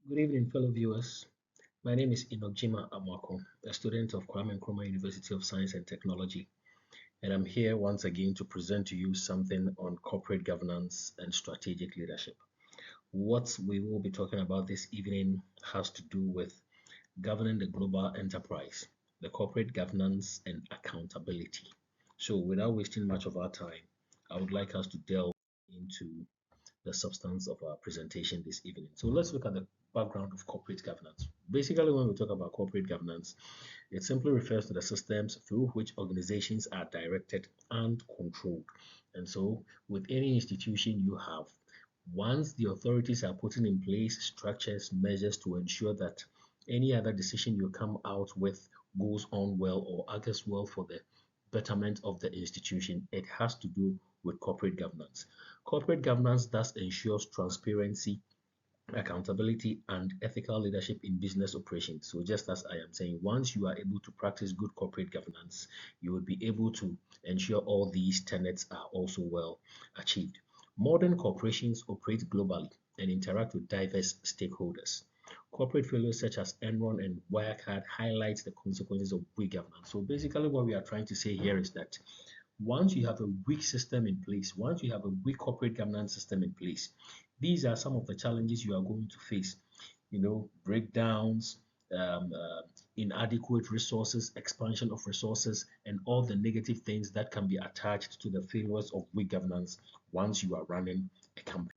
Good evening, fellow viewers. My name is Inokjima Amwako, a student of Kwame Nkrumah University of Science and Technology, and I'm here once again to present to you something on corporate governance and strategic leadership. What we will be talking about this evening has to do with governing the global enterprise, the corporate governance and accountability. So, without wasting much of our time, I would like us to delve into the substance of our presentation this evening. So let's look at the background of corporate governance. Basically, when we talk about corporate governance, it simply refers to the systems through which organizations are directed and controlled. And so, with any institution you have, once the authorities are putting in place structures, measures to ensure that any other decision you come out with goes on well or argues well for the betterment of the institution, it has to do with corporate governance. Corporate governance thus ensures transparency, accountability, and ethical leadership in business operations. So, just as I am saying, once you are able to practice good corporate governance, you will be able to ensure all these tenets are also well achieved. Modern corporations operate globally and interact with diverse stakeholders. Corporate failures such as Enron and Wirecard highlight the consequences of weak governance. So basically, what we are trying to say here is that once you have a weak system in place, once you have a weak corporate governance system in place, these are some of the challenges you are going to face. Breakdowns, um, uh, inadequate resources, expansion of resources, and all the negative things that can be attached to the failures of weak governance once you are running a company.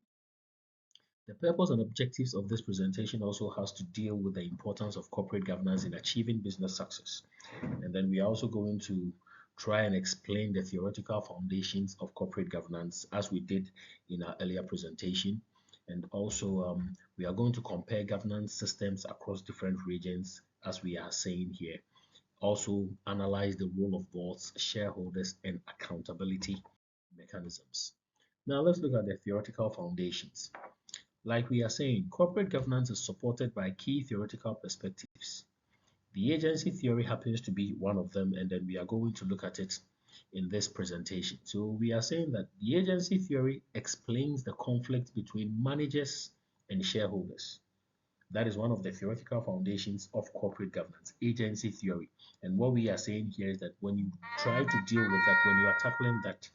The purpose and objectives of this presentation also has to deal with the importance of corporate governance in achieving business success. And then we are also going to try and explain the theoretical foundations of corporate governance as we did in our earlier presentation. And also, we are going to compare governance systems across different regions as we are saying here. Also, analyze the role of boards, shareholders, and accountability mechanisms. Now, let's look at the theoretical foundations. Like we are saying, corporate governance is supported by key theoretical perspectives. The agency theory happens to be one of them, and then we are going to look at it in this presentation. So we are saying that the agency theory explains the conflict between managers and shareholders. That is one of the theoretical foundations of corporate governance, agency theory. And what we are saying here is that when you try to deal with that, when you are tackling that,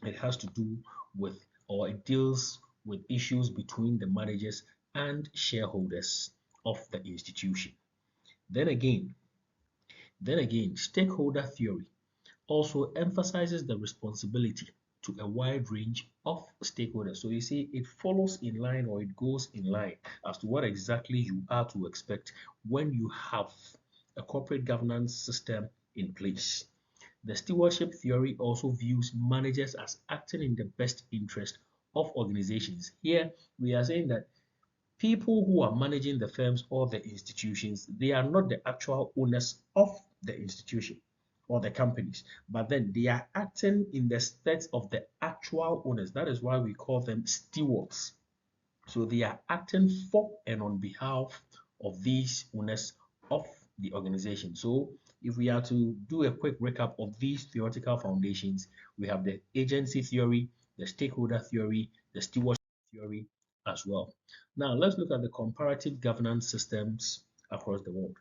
it has to do with, or it deals with issues between the managers and shareholders of the institution. Then again, stakeholder theory also emphasizes the responsibility to a wide range of stakeholders. So you see, it follows in line or it goes in line as to what exactly you are to expect when you have a corporate governance system in place. The stewardship theory also views managers as acting in the best interest of organizations. Here, we are saying that people who are managing the firms or the institutions, they are not the actual owners of the institution or the companies, but then they are acting in the stead of the actual owners. That is why we call them stewards. So they are acting for and on behalf of these owners of the organization. So if we are to do a quick recap of these theoretical foundations, we have the agency theory, the stakeholder theory, the stewardship theory as well. Now let's look at the comparative governance systems across the world.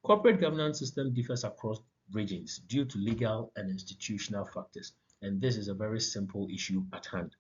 Corporate governance system differs across regions due to legal and institutional factors. And this is a very simple issue at hand.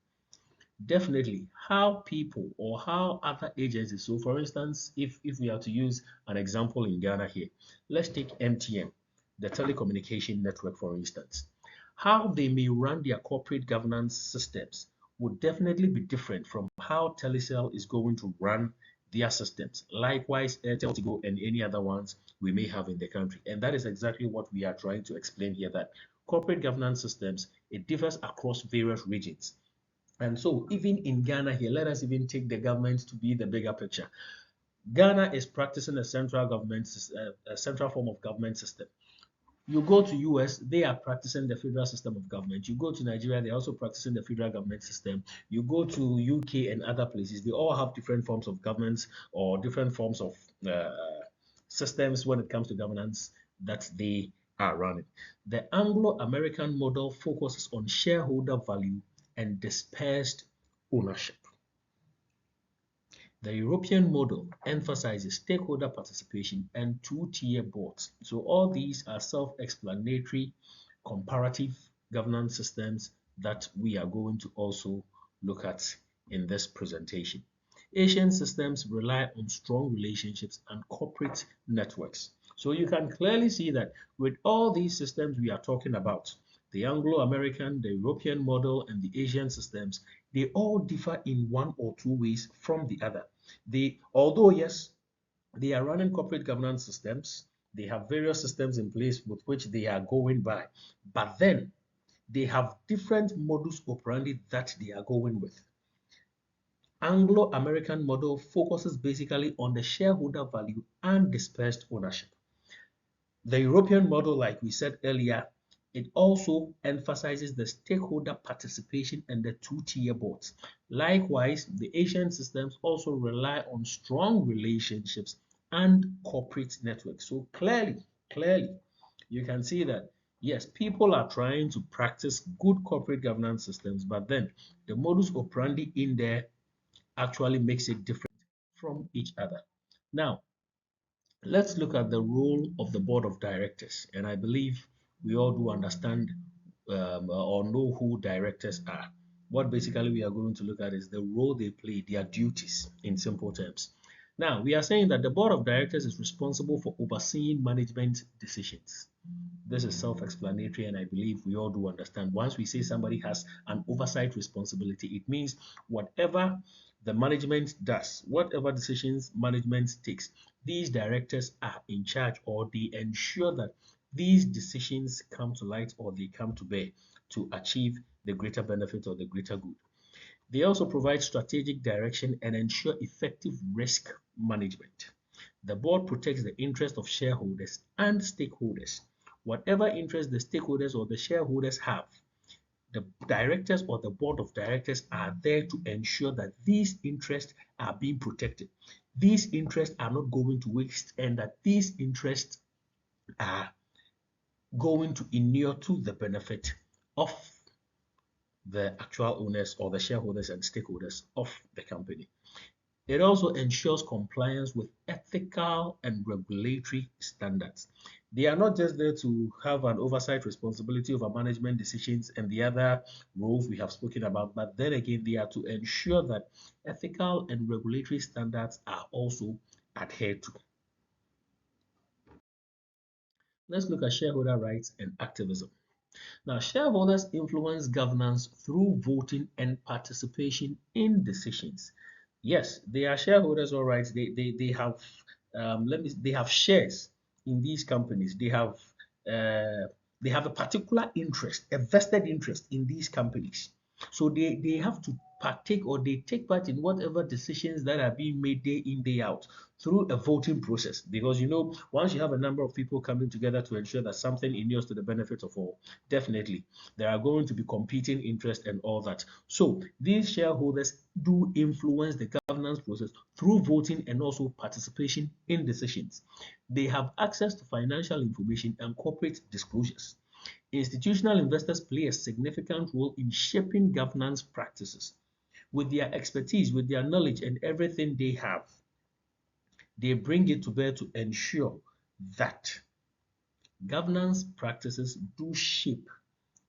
Definitely, how people or how other agencies, so for instance, if we are to use an example in Ghana here, let's take MTN, the telecommunication network, for instance. How they may run their corporate governance systems would definitely be different from how Telecel is going to run their systems. Likewise, Airtel, Tigo, and any other ones we may have in the country. And that is exactly what we are trying to explain here, that corporate governance systems, it differs across various regions. And so, even in Ghana here, let us even take the government to be the bigger picture. Ghana is practicing a central government, a central form of government system. You go to US, they are practicing the federal system of government. You go to Nigeria, they're also practicing the federal government system. You go to UK and other places, they all have different forms of governments or different forms of uh, systems when it comes to governance that they are running. The Anglo-American model focuses on shareholder value and dispersed ownership. The European model emphasizes stakeholder participation and two-tier boards. So all these are self-explanatory comparative governance systems that we are going to also look at in this presentation. Asian systems rely on strong relationships and corporate networks. So you can clearly see that with all these systems we are talking about, the Anglo-American, the European model, and the Asian systems, they all differ in one or two ways from the other. Although yes, they are running corporate governance systems, they have various systems in place with which they are going by, but then they have different modus operandi that they are going with. Anglo-American model focuses basically on the shareholder value and dispersed ownership. The European model, like we said earlier, it also emphasizes the stakeholder participation and the two-tier boards. Likewise, the Asian systems also rely on strong relationships and corporate networks. So clearly, you can see that yes, people are trying to practice good corporate governance systems, but then the modus operandi in there actually makes it different from each other. Now, let's look at the role of the board of directors. And I believe we all do understand or know who directors are. What basically we are going to look at is the role they play, their duties in simple terms. Now, we are saying that the board of directors is responsible for overseeing management decisions. This is self-explanatory, and I believe we all do understand. Once we say somebody has an oversight responsibility, it means whatever the management does, whatever decisions management takes, these directors are in charge, or they ensure that these decisions come to light or they come to bear to achieve the greater benefit or the greater good. They also provide strategic direction and ensure effective risk management. The board protects the interest of shareholders and stakeholders. Whatever interest the stakeholders or the shareholders have, the directors or the board of directors are there to ensure that these interests are being protected. These interests are not going to waste, and that these interests are going to inure to the benefit of the actual owners or the shareholders and stakeholders of the company. It also ensures compliance with ethical and regulatory standards. They are not just there to have an oversight responsibility over management decisions and the other roles we have spoken about, but then again, they are to ensure that ethical and regulatory standards are also adhered to. Let's look at shareholder rights and activism. Now, shareholders influence governance through voting and participation in decisions. Yes, they are shareholders, all right. They have they have shares in these companies. They have a particular interest, a vested interest in these companies. So they have to partake or they take part in whatever decisions that are being made day in, day out through a voting process. Because you know, once you have a number of people coming together to ensure that something inures to the benefit of all, definitely there are going to be competing interests and all that. So these shareholders do influence the governance process through voting and also participation in decisions. They have access to financial information and corporate disclosures. Institutional investors play a significant role in shaping governance practices. With their expertise, with their knowledge and everything they have, they bring it to bear to ensure that governance practices do shape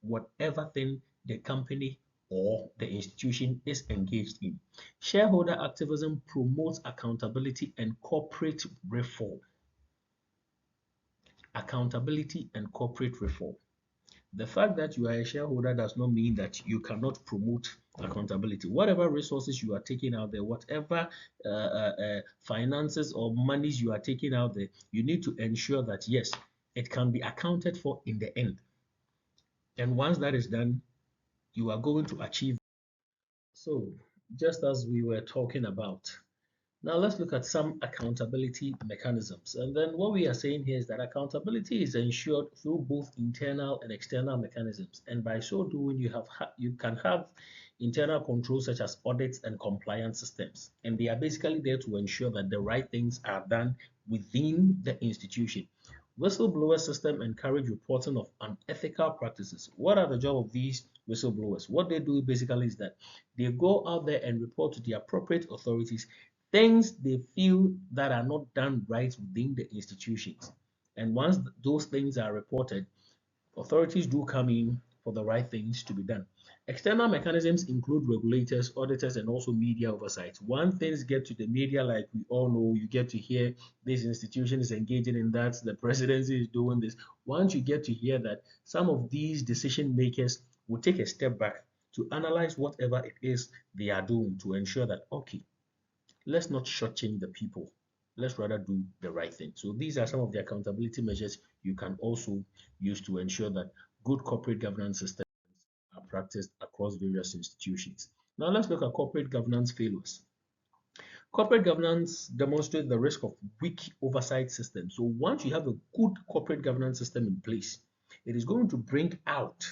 whatever thing the company or the institution is engaged in. Shareholder activism promotes accountability and corporate reform. Accountability and corporate reform. The fact that you are a shareholder does not mean that you cannot promote accountability. Whatever resources you are taking out there, whatever finances or monies you are taking out there, you need to ensure that yes, it can be accounted for in the end. And once that is done, you are going to achieve. So, just as we were talking about, now let's look at some accountability mechanisms. And then what we are saying here is that accountability is ensured through both internal and external mechanisms. And by so doing, you can have internal controls such as audits and compliance systems. And they are basically there to ensure that the right things are done within the institution. Whistleblower system encourage reporting of unethical practices. What are the job of these whistleblowers? What they do basically is that they go out there and report to the appropriate authorities things they feel that are not done right within the institutions. And once those things are reported, authorities do come in for the right things to be done. External mechanisms include regulators, auditors, and also media oversight. Once things get to the media, like we all know, you get to hear this institution is engaging in that, the presidency is doing this. Once you get to hear that, some of these decision makers will take a step back to analyze whatever it is they are doing to ensure that, okay, let's not shortchange the people. Let's rather do the right thing. So these are some of the accountability measures you can also use to ensure that good corporate governance systems are practiced across various institutions. Now let's look at corporate governance failures. Corporate governance demonstrates the risk of weak oversight systems. So once you have a good corporate governance system in place, it is going to bring out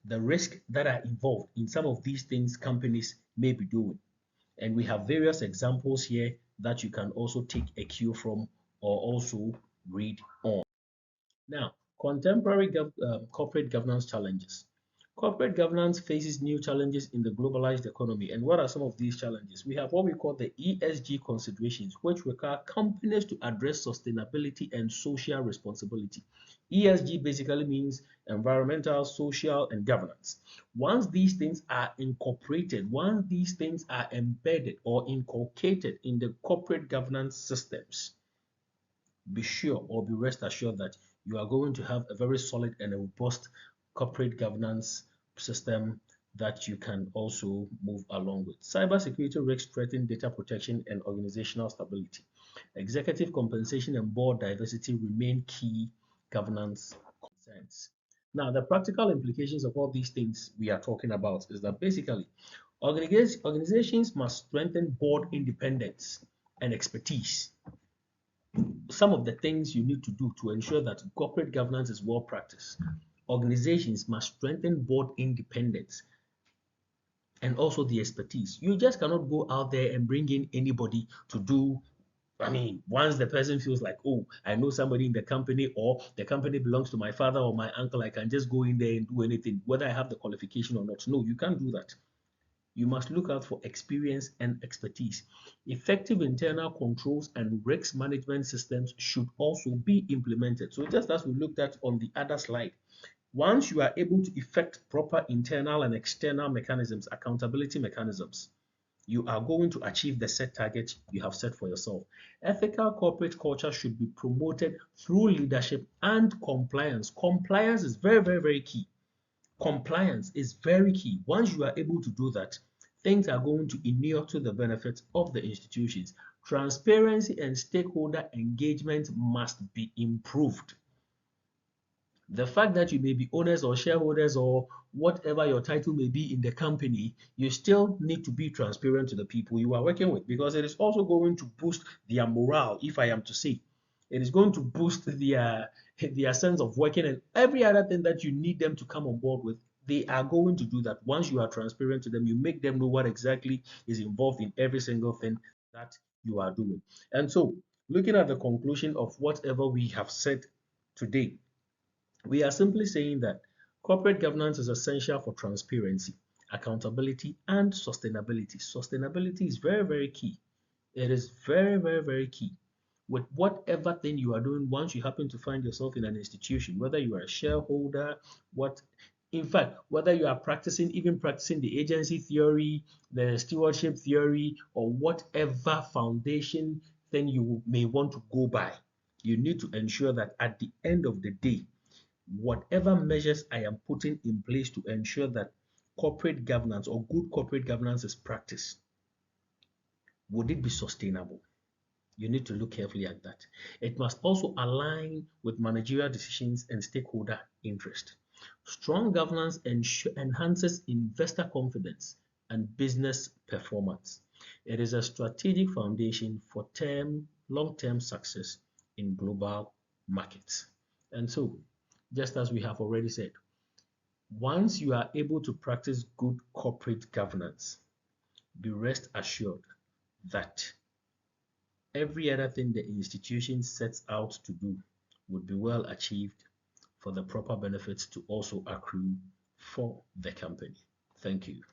the risk that are involved in some of these things companies may be doing. And we have various examples here that you can also take a cue from or also read on. Now, contemporary corporate governance challenges. Corporate governance faces new challenges in the globalized economy. And what are some of these challenges? We have what we call the ESG considerations, which require companies to address sustainability and social responsibility. ESG basically means environmental, social, and governance. Once these things are incorporated, once these things are embedded or inculcated in the corporate governance systems, be sure or be rest assured that you are going to have a very solid and a robust corporate governance system that you can also move along with. Cybersecurity risks threaten data protection and organizational stability. Executive compensation and board diversity remain key governance concerns. Now, the practical implications of all these things we are talking about is that basically organizations must strengthen board independence and expertise. Some of the things you need to do to ensure that corporate governance is well practiced. Organizations must strengthen board independence and also the expertise. You just cannot go out there and bring in anybody to do. I mean, once the person feels like, oh, I know somebody in the company or the company belongs to my father or my uncle, I can just go in there and do anything, whether I have the qualification or not. No, you can't do that. You must look out for experience and expertise. Effective internal controls and risk management systems should also be implemented. So just as we looked at on the other slide, once you are able to effect proper internal and external mechanisms, accountability mechanisms, you are going to achieve the set target you have set for yourself. Ethical corporate culture should be promoted through leadership and compliance. Compliance is very, very, very key. Compliance is very key. Once you are able to do that, things are going to inure to the benefit of the institutions. Transparency and stakeholder engagement must be improved. The fact that you may be owners or shareholders or whatever your title may be in the company, you still need to be transparent to the people you are working with, because it is also going to boost their morale, if I am to say. It is going to boost their sense of working and every other thing that you need them to come on board with. They are going to do that. Once you are transparent to them, you make them know what exactly is involved in every single thing that you are doing. And so, looking at the conclusion of whatever we have said today, we are simply saying that corporate governance is essential for transparency, accountability, and sustainability. Sustainability is very, very key. It is very, very, very key. With whatever thing you are doing, once you happen to find yourself in an institution, whether you are a shareholder, in fact, whether you are even practicing the agency theory, the stewardship theory, or whatever foundation thing you may want to go by, you need to ensure that at the end of the day, whatever measures I am putting in place to ensure that corporate governance or good corporate governance is practiced, would it be sustainable? You need to look carefully at that. It must also align with managerial decisions and stakeholder interest. Strong governance enhances investor confidence and business performance. It is a strategic foundation for long-term success in global markets. And so, just as we have already said, once you are able to practice good corporate governance, be rest assured that every other thing the institution sets out to do would be well achieved for the proper benefits to also accrue for the company. Thank you.